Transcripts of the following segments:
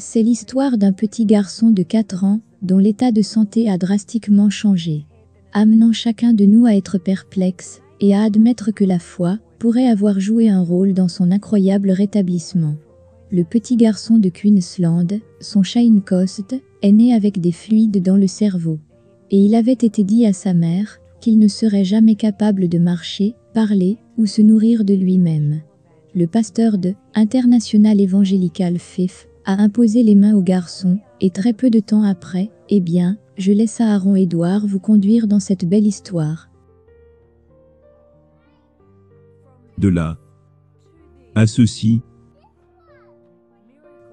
C'est l'histoire d'un petit garçon de 4 ans, dont l'état de santé a drastiquement changé, amenant chacun de nous à être perplexe et à admettre que la foi pourrait avoir joué un rôle dans son incroyable rétablissement. Le petit garçon de Queensland, son Shane Coast, est né avec des fluides dans le cerveau. Et il avait été dit à sa mère qu'il ne serait jamais capable de marcher, parler ou se nourrir de lui-même. Le pasteur de International Evangelical Faith a imposé les mains au garçon, et très peu de temps après, je laisse Aaron Edouard vous conduire dans cette belle histoire. De là à ceci,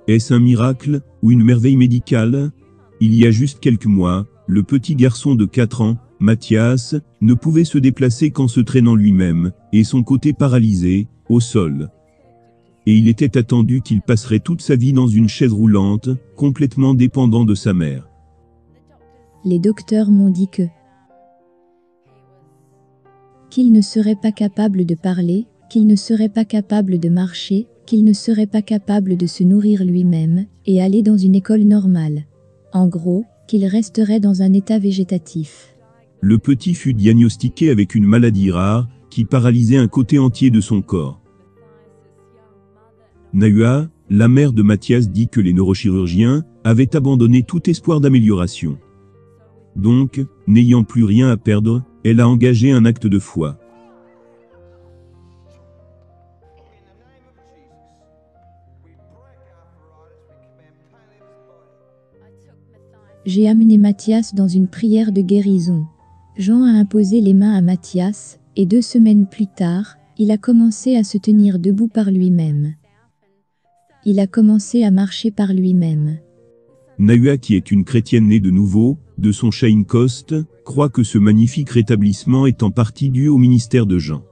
est-ce un miracle ou une merveille médicale? Il y a juste quelques mois, le petit garçon de 4 ans, Mathias, ne pouvait se déplacer qu'en se traînant lui-même, et son côté paralysé, au sol. Et il était attendu qu'il passerait toute sa vie dans une chaise roulante, complètement dépendant de sa mère. Les docteurs m'ont dit qu'il ne serait pas capable de parler, qu'il ne serait pas capable de marcher, qu'il ne serait pas capable de se nourrir lui-même, et aller dans une école normale. En gros, qu'il resterait dans un état végétatif. Le petit fut diagnostiqué avec une maladie rare, qui paralysait un côté entier de son corps. Nahua, la mère de Mathias, dit que les neurochirurgiens avaient abandonné tout espoir d'amélioration. Donc, n'ayant plus rien à perdre, elle a engagé un acte de foi. J'ai amené Mathias dans une prière de guérison. Jean a imposé les mains à Mathias, et 2 semaines plus tard, il a commencé à se tenir debout par lui-même. Il a commencé à marcher par lui-même. Nahua, qui est une chrétienne née de nouveau, de son Shane Coast, croit que ce magnifique rétablissement est en partie dû au ministère de Jean.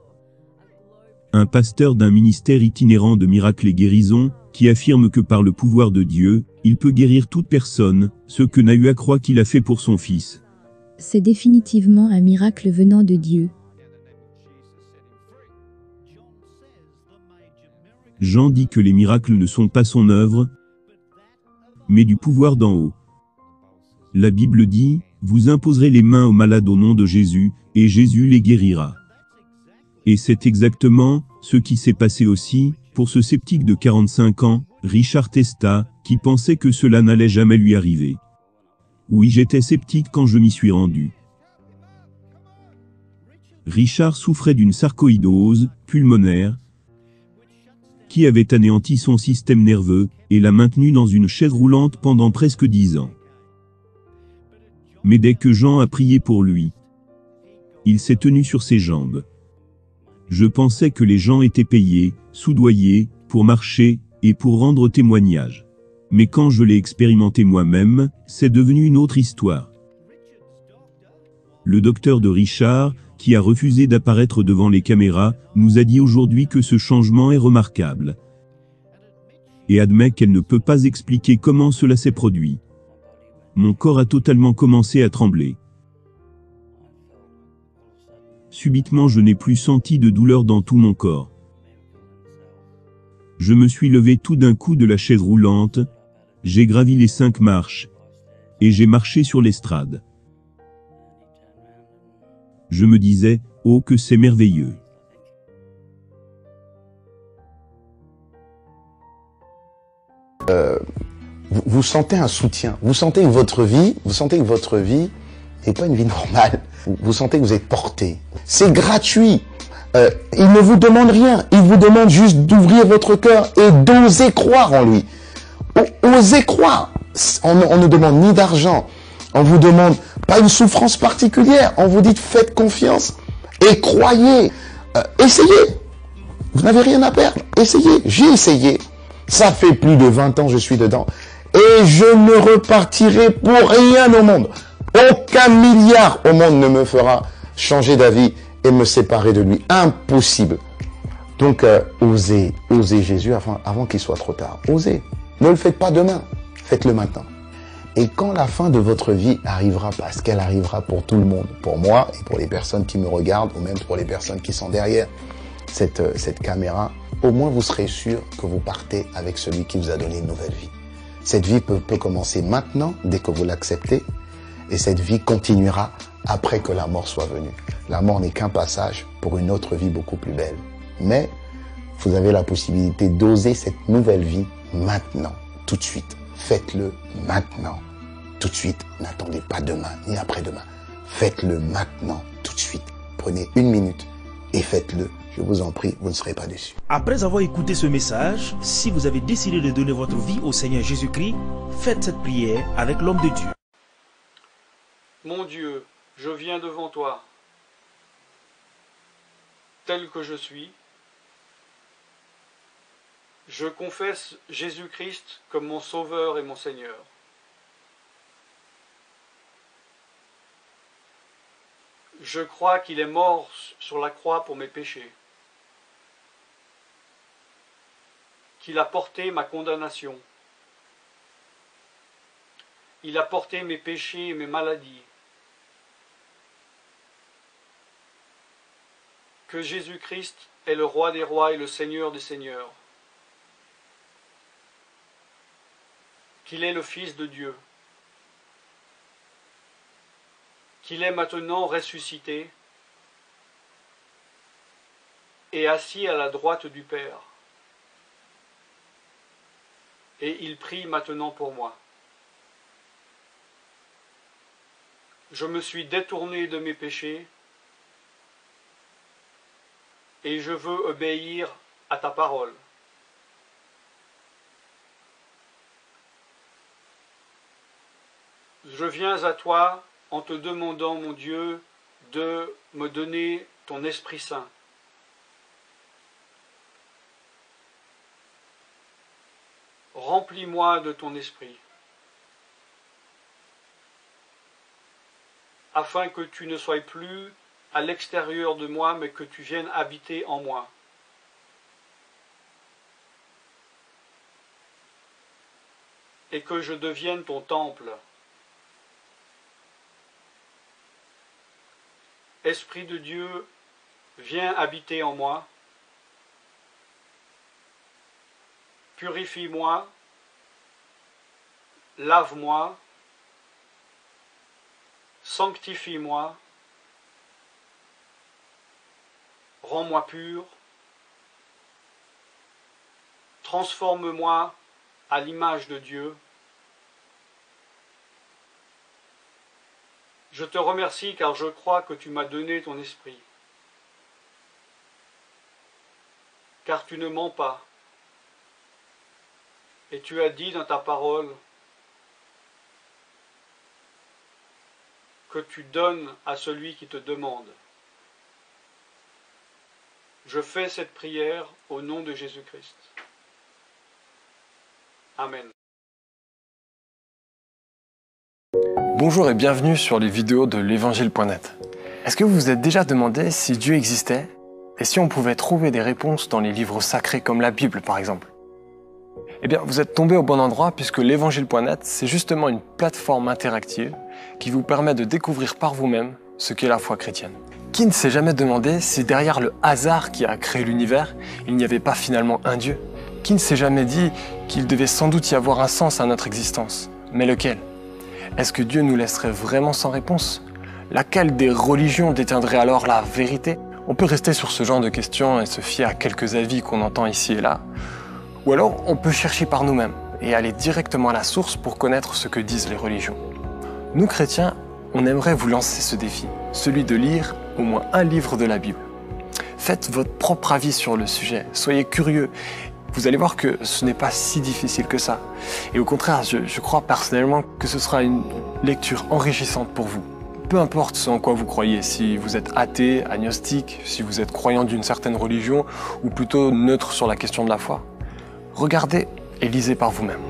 Un pasteur d'un ministère itinérant de miracles et guérisons, qui affirme que par le pouvoir de Dieu, il peut guérir toute personne, ce que Nahua croit qu'il a fait pour son fils. C'est définitivement un miracle venant de Dieu. Jean dit que les miracles ne sont pas son œuvre, mais du pouvoir d'en haut. La Bible dit, « Vous imposerez les mains aux malades au nom de Jésus, et Jésus les guérira. » Et c'est exactement ce qui s'est passé aussi pour ce sceptique de 45 ans, Richard Testa, qui pensait que cela n'allait jamais lui arriver. Oui, j'étais sceptique quand je m'y suis rendu. Richard souffrait d'une sarcoïdose pulmonaire qui avait anéanti son système nerveux et l'a maintenu dans une chaise roulante pendant presque 10 ans. Mais dès que Jean a prié pour lui, il s'est tenu sur ses jambes. Je pensais que les gens étaient payés, soudoyés, pour marcher et pour rendre témoignage. Mais quand je l'ai expérimenté moi-même, c'est devenu une autre histoire. Le docteur de Richard, qui a refusé d'apparaître devant les caméras, nous a dit aujourd'hui que ce changement est remarquable. Et admet qu'elle ne peut pas expliquer comment cela s'est produit. Mon corps a totalement commencé à trembler. Subitement, je n'ai plus senti de douleur dans tout mon corps. Je me suis levé tout d'un coup de la chaise roulante, j'ai gravi les 5 marches, et j'ai marché sur l'estrade. Je me disais, oh que c'est merveilleux. Vous sentez un soutien, vous sentez que votre vie n'est pas une vie normale. Vous sentez que vous êtes porté. C'est gratuit. Il ne vous demande rien. Il vous demande juste d'ouvrir votre cœur et d'oser croire en lui. Osez croire. On ne demande ni d'argent. On vous demande pas une souffrance particulière. On vous dit faites confiance et croyez. Essayez. Vous n'avez rien à perdre. Essayez. J'ai essayé. Ça fait plus de 20 ans que je suis dedans. Et je ne repartirai pour rien au monde. Aucun milliard au monde ne me fera changer d'avis et me séparer de lui. Impossible. Donc, osez Jésus avant qu'il soit trop tard. Osez. Ne le faites pas demain. Faites-le maintenant. Et quand la fin de votre vie arrivera, parce qu'elle arrivera pour tout le monde, pour moi et pour les personnes qui me regardent, ou même pour les personnes qui sont derrière cette caméra, au moins vous serez sûr que vous partez avec celui qui vous a donné une nouvelle vie. Cette vie peut commencer maintenant, dès que vous l'acceptez, et cette vie continuera après que la mort soit venue. La mort n'est qu'un passage pour une autre vie beaucoup plus belle. Mais vous avez la possibilité d'oser cette nouvelle vie maintenant, tout de suite. Faites-le maintenant, tout de suite. N'attendez pas demain, ni après-demain. Faites-le maintenant, tout de suite. Prenez 1 minute et faites-le. Je vous en prie, vous ne serez pas déçus. Après avoir écouté ce message, si vous avez décidé de donner votre vie au Seigneur Jésus-Christ, faites cette prière avec l'homme de Dieu. Mon Dieu, je viens devant toi, tel que je suis. Je confesse Jésus-Christ comme mon Sauveur et mon Seigneur. Je crois qu'il est mort sur la croix pour mes péchés, qu'il a porté ma condamnation, il a porté mes péchés et mes maladies, que Jésus-Christ est le Roi des rois et le Seigneur des seigneurs, qu'il est le Fils de Dieu, qu'il est maintenant ressuscité et assis à la droite du Père. Et il prie maintenant pour moi. Je me suis détourné de mes péchés et je veux obéir à ta parole. Je viens à toi en te demandant, mon Dieu, de me donner ton Esprit Saint. Remplis-moi de ton Esprit, afin que tu ne sois plus à l'extérieur de moi, mais que tu viennes habiter en moi. Et que je devienne ton temple. Esprit de Dieu, viens habiter en moi. Purifie-moi, lave-moi, sanctifie-moi, rends-moi pur, transforme-moi à l'image de Dieu. Je te remercie car je crois que tu m'as donné ton esprit, car tu ne mens pas. Et tu as dit dans ta parole que tu donnes à celui qui te demande. Je fais cette prière au nom de Jésus-Christ. Amen. Bonjour et bienvenue sur les vidéos de l'évangile.net. Est-ce que vous vous êtes déjà demandé si Dieu existait et si on pouvait trouver des réponses dans les livres sacrés comme la Bible par exemple? Eh bien, vous êtes tombé au bon endroit puisque l'évangile.net, c'est justement une plateforme interactive qui vous permet de découvrir par vous-même ce qu'est la foi chrétienne. Qui ne s'est jamais demandé si derrière le hasard qui a créé l'univers, il n'y avait pas finalement un Dieu? Qui ne s'est jamais dit qu'il devait sans doute y avoir un sens à notre existence? Mais lequel? Est-ce que Dieu nous laisserait vraiment sans réponse? Laquelle des religions détiendrait alors la vérité? On peut rester sur ce genre de questions et se fier à quelques avis qu'on entend ici et là. Ou alors, on peut chercher par nous-mêmes et aller directement à la source pour connaître ce que disent les religions. Nous, chrétiens, on aimerait vous lancer ce défi, celui de lire au moins un livre de la Bible. Faites votre propre avis sur le sujet, soyez curieux. Vous allez voir que ce n'est pas si difficile que ça. Et au contraire, je crois personnellement que ce sera une lecture enrichissante pour vous. Peu importe ce en quoi vous croyez, si vous êtes athée, agnostique, si vous êtes croyant d'une certaine religion, ou plutôt neutre sur la question de la foi. Regardez et lisez par vous-même.